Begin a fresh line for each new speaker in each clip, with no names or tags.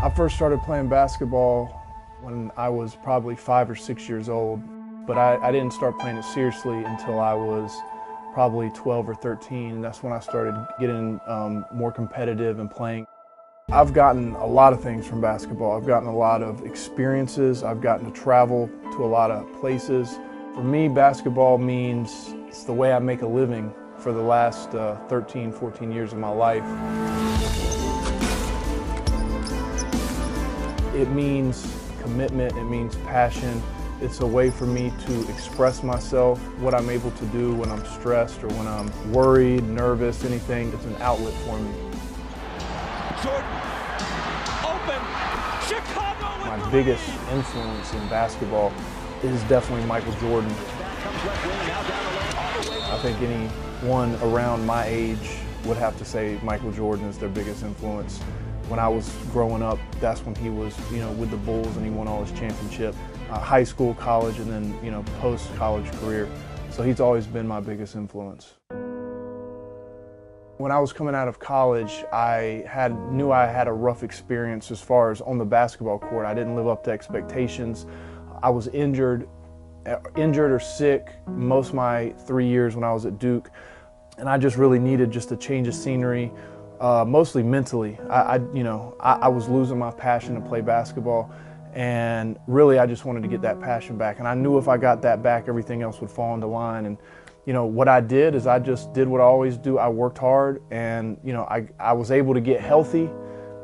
I first started playing basketball when I was probably 5 or 6 years old, but I didn't start playing it seriously until I was probably 12 or 13. That's when I started getting more competitive and playing. I've gotten a lot of things from basketball. I've gotten a lot of experiences. I've gotten to travel to a lot of places. For me, basketball means it's the way I make a living for the last 13, 14 years of my life. It means commitment, it means passion. It's a way for me to express myself, what I'm able to do when I'm stressed or when I'm worried, nervous, anything. It's an outlet for me.
Jordan, open, Chicago.
My biggest influence in basketball is definitely Michael Jordan. I think anyone around my age would have to say Michael Jordan is their biggest influence. When I was growing up, that's when he was, with the Bulls and he won all his championship. High school, college, and then, post-college career. So he's always been my biggest influence. When I was coming out of college, I knew I had a rough experience as far as on the basketball court. I didn't live up to expectations. I was injured or sick most of my 3 years when I was at Duke, and I just really needed just a change of scenery. Mostly mentally. I was losing my passion to play basketball, and really I just wanted to get that passion back. And I knew if I got that back, everything else would fall into line. And what I did is I just did what I always do. I worked hard, and I was able to get healthy.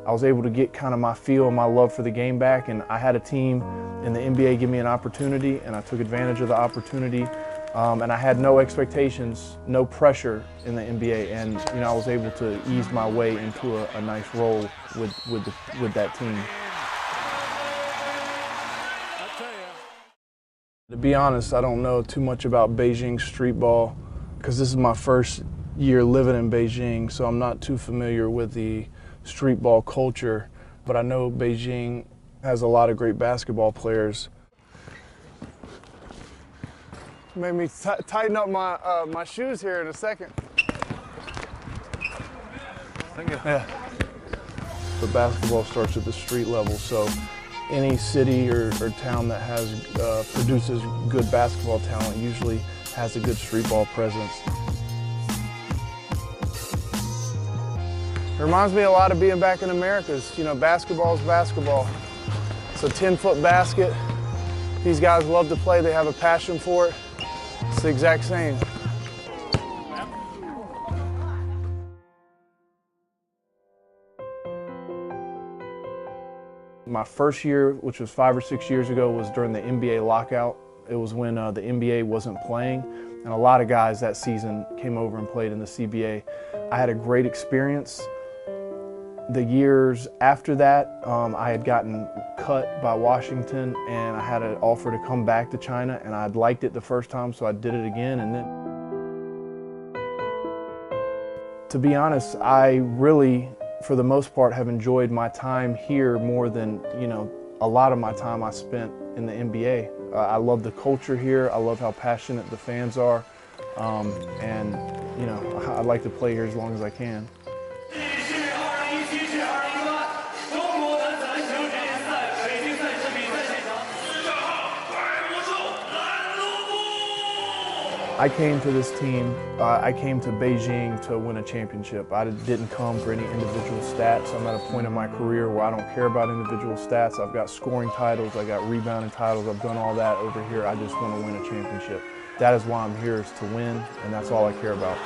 I was able to get kind of my feel and my love for the game back. And I had a team in the NBA give me an opportunity, and I took advantage of the opportunity. And I had no expectations, no pressure in the NBA, and I was able to ease my way into a nice role with that team. To be honest, I don't know too much about Beijing street ball because this is my first year living in Beijing, so I'm not too familiar with the street ball culture. But I know Beijing has a lot of great basketball players. Made me tighten up my shoes here in a second. Thank you. Yeah. The basketball starts at the street level, so any city or town that has produces good basketball talent usually has a good street ball presence. It reminds me a lot of being back in America's. Basketball is basketball. It's a 10-foot basket. These guys love to play. They have a passion for it. It's the exact same. My first year, which was 5 or 6 years ago, was during the NBA lockout. It was when the NBA wasn't playing, and a lot of guys that season came over and played in the CBA. I had a great experience. The years after that, I had gotten cut by Washington, and I had an offer to come back to China, and I'd liked it the first time, so I did it again. And then, to be honest, I really, for the most part, have enjoyed my time here more than a lot of my time I spent in the NBA. I love the culture here. I love how passionate the fans are, and I'd like to play here as long as I can. I came to this team, I came to Beijing to win a championship. I didn't come for any individual stats. I'm at a point in my career where I don't care about individual stats. I've got scoring titles, I got rebounding titles, I've done all that over here. I just want to win a championship. That is why I'm here, is to win, and that's all I care about.